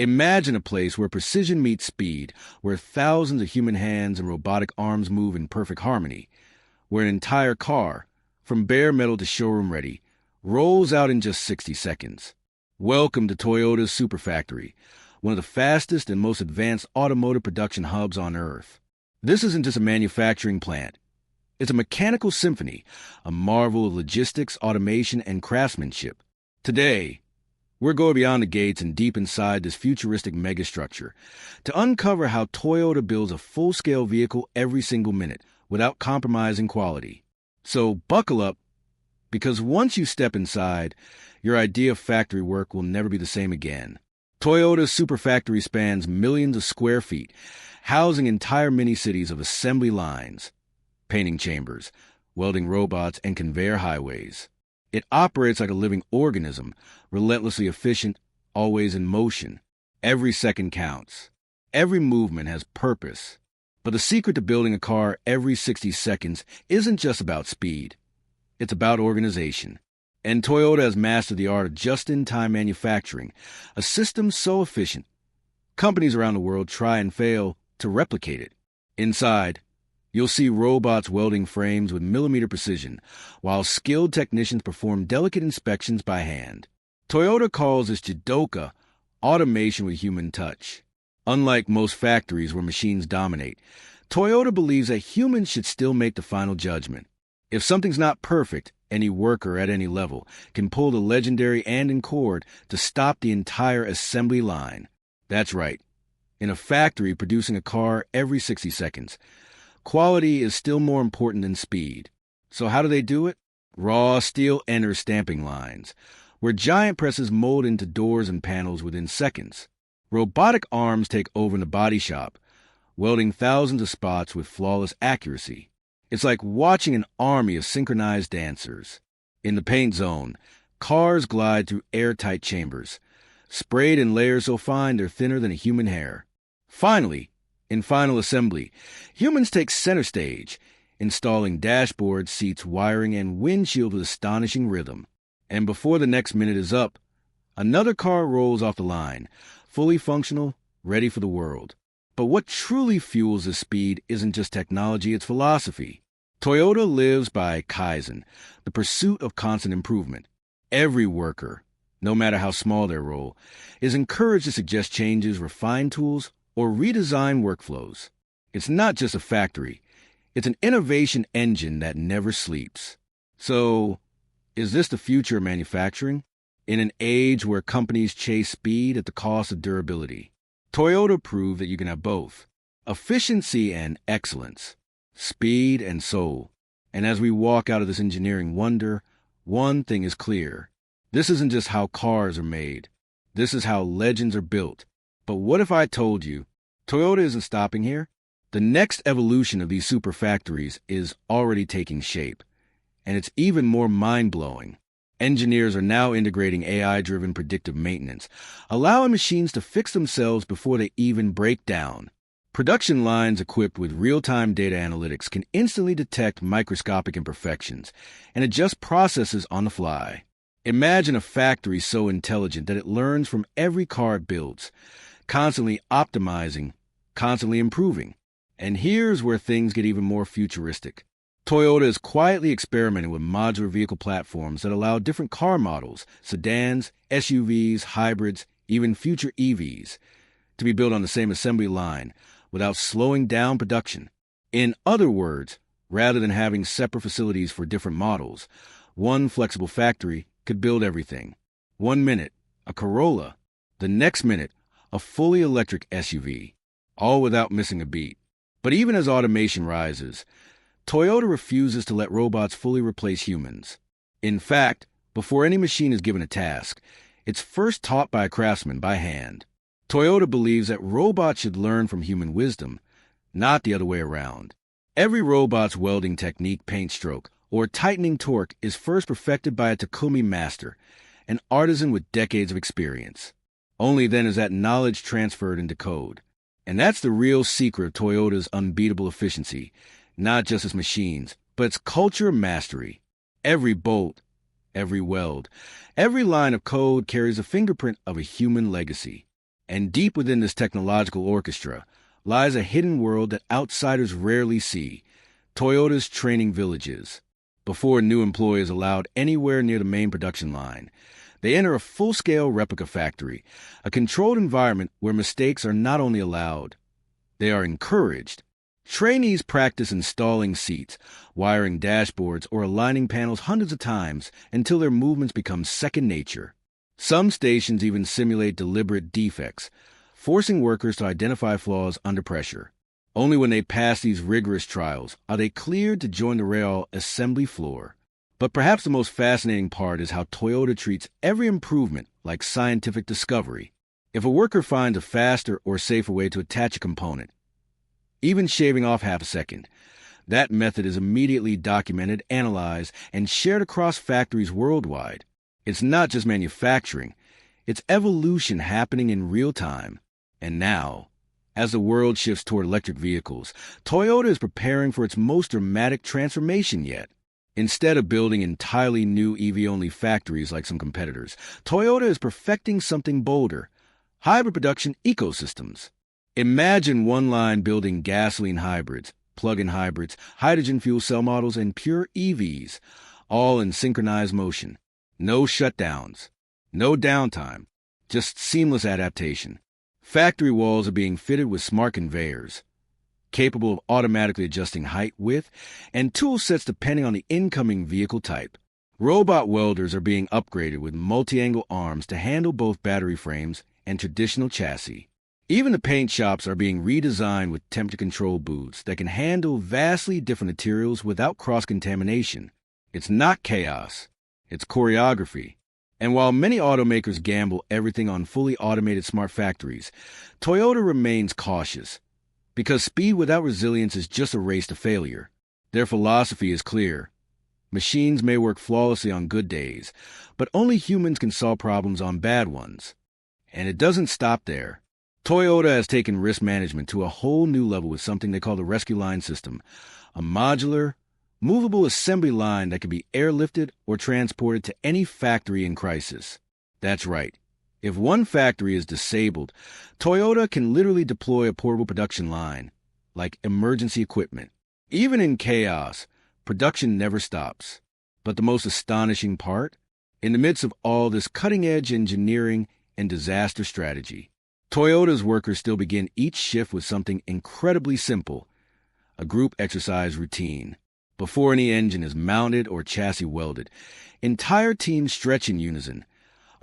Imagine a place where precision meets speed, where thousands of human hands and robotic arms move in perfect harmony, where an entire car, from bare metal to showroom ready, rolls out in just 60 seconds. Welcome to Toyota's Superfactory, one of the fastest and most advanced automotive production hubs on Earth. This isn't just a manufacturing plant. It's a mechanical symphony, a marvel of logistics, automation, and craftsmanship. Today, we're going beyond the gates and deep inside this futuristic megastructure to uncover how Toyota builds a full-scale vehicle every single minute without compromising quality. So buckle up, because once you step inside, your idea of factory work will never be the same again. Toyota's Superfactory spans millions of square feet, housing entire mini-cities of assembly lines, painting chambers, welding robots, and conveyor highways. It operates like a living organism, relentlessly efficient, always in motion. Every second counts. Every movement has purpose. But the secret to building a car every 60 seconds isn't just about speed. It's about organization. And Toyota has mastered the art of just-in-time manufacturing, a system so efficient, companies around the world try and fail to replicate it. Inside, you'll see robots welding frames with millimeter precision, while skilled technicians perform delicate inspections by hand. Toyota calls this Jidoka automation with human touch. Unlike most factories where machines dominate, Toyota believes that humans should still make the final judgment. If something's not perfect, any worker at any level can pull the legendary Andon cord to stop the entire assembly line. That's right. In a factory producing a car every 60 seconds, quality is still more important than speed. So how do they do it? Raw steel enter stamping lines, where giant presses mold into doors and panels within seconds. Robotic arms take over in the body shop, welding thousands of spots with flawless accuracy. It's like watching an army of synchronized dancers. In the paint zone, cars glide through airtight chambers, sprayed in layers so fine they're thinner than a human hair. Finally, in final assembly, humans take center stage, installing dashboards, seats, wiring, and windshield with astonishing rhythm. And before the next minute is up, another car rolls off the line, fully functional, ready for the world. But what truly fuels this speed isn't just technology, it's philosophy. Toyota lives by Kaizen, the pursuit of constant improvement. Every worker, no matter how small their role, is encouraged to suggest changes, refine tools, or redesign workflows. It's not just a factory. It's an innovation engine that never sleeps. So, is this the future of manufacturing? In an age where companies chase speed at the cost of durability, Toyota proved that you can have both. Efficiency and excellence. Speed and soul. And as we walk out of this engineering wonder, one thing is clear. This isn't just how cars are made. This is how legends are built. But what if I told you, Toyota isn't stopping here? The next evolution of these super factories is already taking shape. And it's even more mind-blowing. Engineers are now integrating AI-driven predictive maintenance, allowing machines to fix themselves before they even break down. Production lines equipped with real-time data analytics can instantly detect microscopic imperfections and adjust processes on the fly. Imagine a factory so intelligent that it learns from every car it builds, constantly optimizing, constantly improving. And here's where things get even more futuristic. Toyota is quietly experimenting with modular vehicle platforms that allow different car models, sedans, SUVs, hybrids, even future EVs, to be built on the same assembly line without slowing down production. In other words, rather than having separate facilities for different models, one flexible factory could build everything. 1 minute, a Corolla. The next minute, a fully electric SUV, all without missing a beat. But even as automation rises, Toyota refuses to let robots fully replace humans. In fact, before any machine is given a task, it's first taught by a craftsman by hand. Toyota believes that robots should learn from human wisdom, not the other way around. Every robot's welding technique, paint stroke, or tightening torque is first perfected by a Takumi master, an artisan with decades of experience. Only then is that knowledge transferred into code. And that's the real secret of Toyota's unbeatable efficiency, not just its machines, but its culture of mastery. Every bolt, every weld, every line of code carries a fingerprint of a human legacy. And deep within this technological orchestra lies a hidden world that outsiders rarely see: Toyota's training villages. Before a new employee is allowed anywhere near the main production line, they enter a full-scale replica factory, a controlled environment where mistakes are not only allowed, they are encouraged. Trainees practice installing seats, wiring dashboards, or aligning panels hundreds of times until their movements become second nature. Some stations even simulate deliberate defects, forcing workers to identify flaws under pressure. Only when they pass these rigorous trials are they cleared to join the rail assembly floor. But perhaps the most fascinating part is how Toyota treats every improvement like scientific discovery. If a worker finds a faster or safer way to attach a component, even shaving off half a second, that method is immediately documented, analyzed, and shared across factories worldwide. It's not just manufacturing, it's evolution happening in real time. And now, as the world shifts toward electric vehicles, Toyota is preparing for its most dramatic transformation yet. Instead of building entirely new EV-only factories like some competitors, Toyota is perfecting something bolder: hybrid production ecosystems. Imagine one line building gasoline hybrids, plug-in hybrids, hydrogen fuel cell models, and pure EVs, all in synchronized motion. No shutdowns, no downtime, just seamless adaptation. Factory walls are being fitted with smart conveyors, capable of automatically adjusting height, width, and tool sets depending on the incoming vehicle type. Robot welders are being upgraded with multi-angle arms to handle both battery frames and traditional chassis. Even the paint shops are being redesigned with temperature-control booths that can handle vastly different materials without cross-contamination. It's not chaos, it's choreography. And while many automakers gamble everything on fully automated smart factories, Toyota remains cautious, because speed without resilience is just a race to failure. Their philosophy is clear: machines may work flawlessly on good days, but only humans can solve problems on bad ones. And it doesn't stop there. Toyota has taken risk management to a whole new level with something they call the Rescue Line System, a modular, movable assembly line that can be airlifted or transported to any factory in crisis. That's right. If one factory is disabled, Toyota can literally deploy a portable production line, like emergency equipment. Even in chaos, production never stops. But the most astonishing part? In the midst of all this cutting-edge engineering and disaster strategy, Toyota's workers still begin each shift with something incredibly simple: a group exercise routine. Before any engine is mounted or chassis welded, entire teams stretch in unison,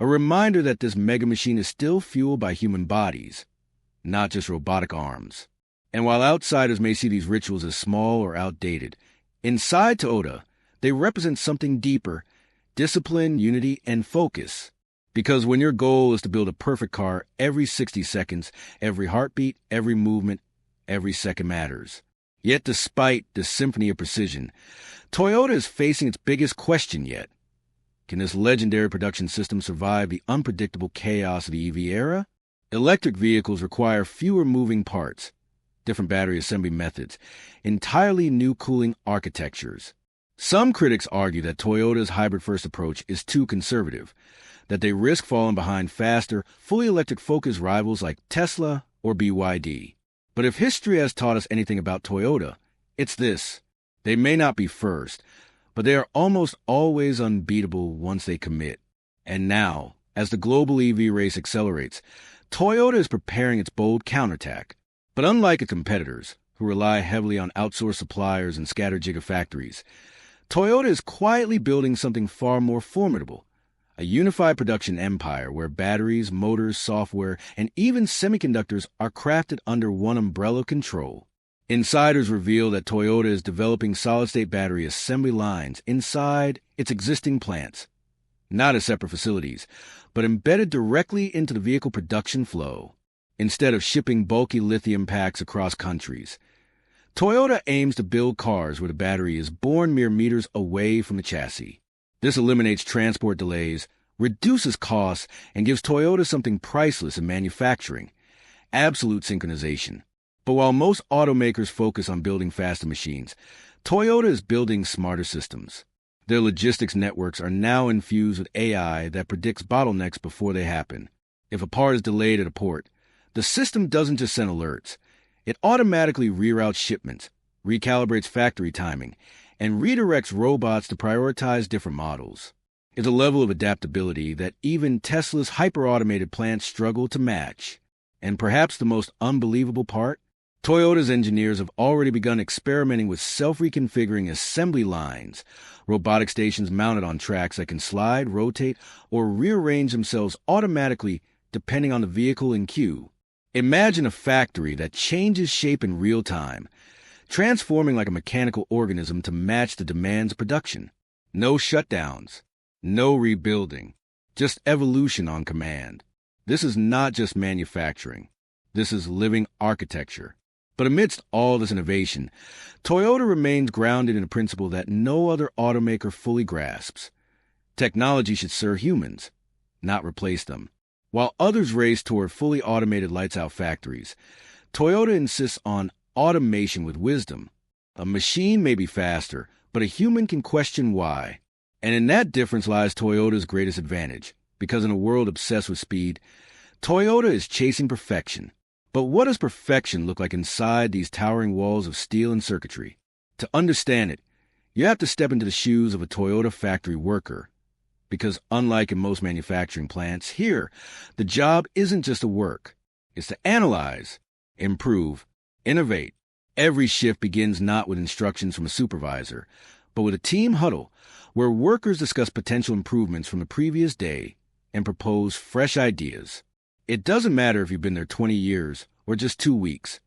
a reminder that this mega machine is still fueled by human bodies, not just robotic arms. And while outsiders may see these rituals as small or outdated, inside Toyota, they represent something deeper: discipline, unity, and focus. Because when your goal is to build a perfect car, every 60 seconds, every heartbeat, every movement, every second matters. Yet despite this symphony of precision, Toyota is facing its biggest question yet. Can this legendary production system survive the unpredictable chaos of the EV era? Electric vehicles require fewer moving parts, different battery assembly methods, entirely new cooling architectures. Some critics argue that Toyota's hybrid-first approach is too conservative, that they risk falling behind faster, fully electric-focused rivals like Tesla or BYD. But if history has taught us anything about Toyota, it's this: they may not be first, but they are almost always unbeatable once they commit. And now, as the global EV race accelerates, Toyota is preparing its bold counterattack. But unlike its competitors, who rely heavily on outsourced suppliers and scattered gigafactories, Toyota is quietly building something far more formidable: a unified production empire where batteries, motors, software, and even semiconductors are crafted under one umbrella of control. Insiders reveal that Toyota is developing solid-state battery assembly lines inside its existing plants, not as separate facilities, but embedded directly into the vehicle production flow. Instead of shipping bulky lithium packs across countries, Toyota aims to build cars where the battery is born mere meters away from the chassis. This eliminates transport delays, reduces costs, and gives Toyota something priceless in manufacturing: absolute synchronization. But while most automakers focus on building faster machines, Toyota is building smarter systems. Their logistics networks are now infused with AI that predicts bottlenecks before they happen. If a part is delayed at a port, The system doesn't just send alerts. It automatically reroutes shipments, recalibrates factory timing, and redirects robots to prioritize different models. It's a level of adaptability that even Tesla's hyper-automated plants struggle to match. And perhaps the most unbelievable part? Toyota's engineers have already begun experimenting with self-reconfiguring assembly lines, robotic stations mounted on tracks that can slide, rotate, or rearrange themselves automatically depending on the vehicle in queue. Imagine a factory that changes shape in real time, transforming like a mechanical organism to match the demands of production. No shutdowns, no rebuilding, just evolution on command. This is not just manufacturing. This is living architecture. But amidst all this innovation, Toyota remains grounded in a principle that no other automaker fully grasps. Technology should serve humans, not replace them. While others race toward fully automated lights-out factories, Toyota insists on automation with wisdom. A machine may be faster, but a human can question why. And in that difference lies Toyota's greatest advantage, because in a world obsessed with speed, Toyota is chasing perfection. But what does perfection look like inside these towering walls of steel and circuitry? To understand it, you have to step into the shoes of a Toyota factory worker. Because unlike in most manufacturing plants, here, the job isn't just to work. It's to analyze, improve, innovate. Every shift begins not with instructions from a supervisor, but with a team huddle where workers discuss potential improvements from the previous day and propose fresh ideas. It doesn't matter if you've been there 20 years or just 2 weeks.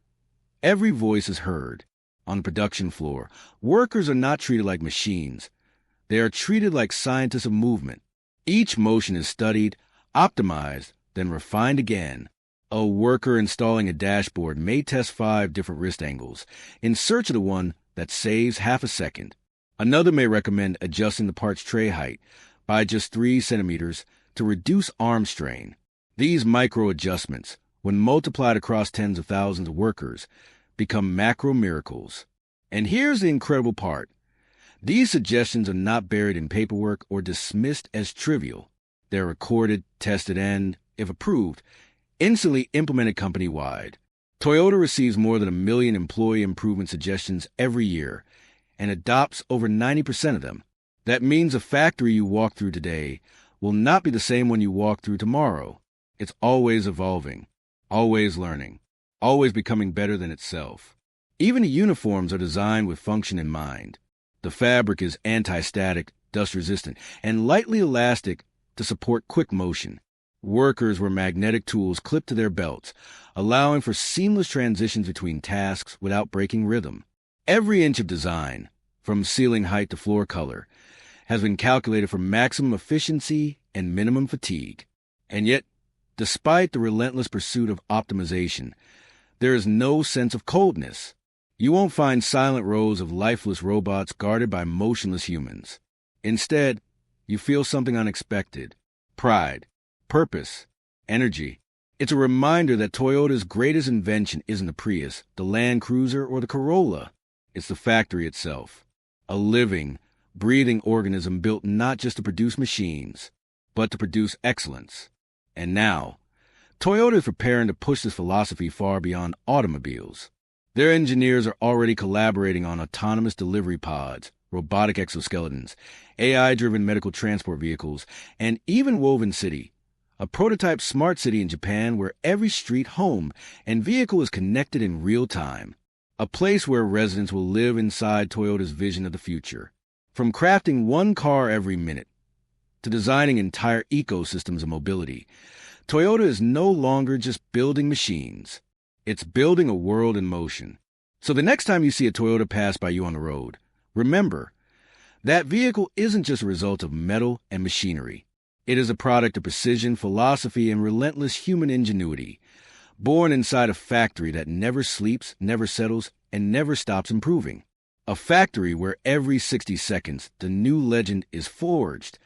Every voice is heard. On the production floor, workers are not treated like machines. They are treated like scientists of movement. Each motion is studied, optimized, then refined again. A worker installing a dashboard may test 5 different wrist angles in search of the one that saves half a second. Another may recommend adjusting the part's tray height by just 3 centimeters to reduce arm strain. These micro adjustments, when multiplied across tens of thousands of workers, become macro miracles. And here's the incredible part. These suggestions are not buried in paperwork or dismissed as trivial. They're recorded, tested, and, if approved, instantly implemented company-wide. Toyota receives more than 1 million employee improvement suggestions every year and adopts over 90% of them. That means the factory you walk through today will not be the same one you walk through tomorrow. It's always evolving, always learning, always becoming better than itself. Even the uniforms are designed with function in mind. The fabric is anti-static, dust-resistant, and lightly elastic to support quick motion. Workers wear magnetic tools clipped to their belts, allowing for seamless transitions between tasks without breaking rhythm. Every inch of design, from ceiling height to floor color, has been calculated for maximum efficiency and minimum fatigue. And yet, despite the relentless pursuit of optimization, there is no sense of coldness. You won't find silent rows of lifeless robots guarded by motionless humans. Instead, you feel something unexpected: pride, purpose, energy. It's a reminder that Toyota's greatest invention isn't the Prius, the Land Cruiser, or the Corolla. It's the factory itself, a living, breathing organism built not just to produce machines, but to produce excellence. And now, Toyota is preparing to push this philosophy far beyond automobiles. Their engineers are already collaborating on autonomous delivery pods, robotic exoskeletons, AI-driven medical transport vehicles, and even Woven City, a prototype smart city in Japan where every street, home, and vehicle is connected in real time. A place where residents will live inside Toyota's vision of the future. From crafting one car every minute to designing entire ecosystems of mobility, Toyota is no longer just building machines. It's building a world in motion. So the next time you see a Toyota pass by you on the road, remember, that vehicle isn't just a result of metal and machinery. It is a product of precision, philosophy, and relentless human ingenuity, born inside a factory that never sleeps, never settles, and never stops improving. A factory where every 60 seconds the new legend is forged,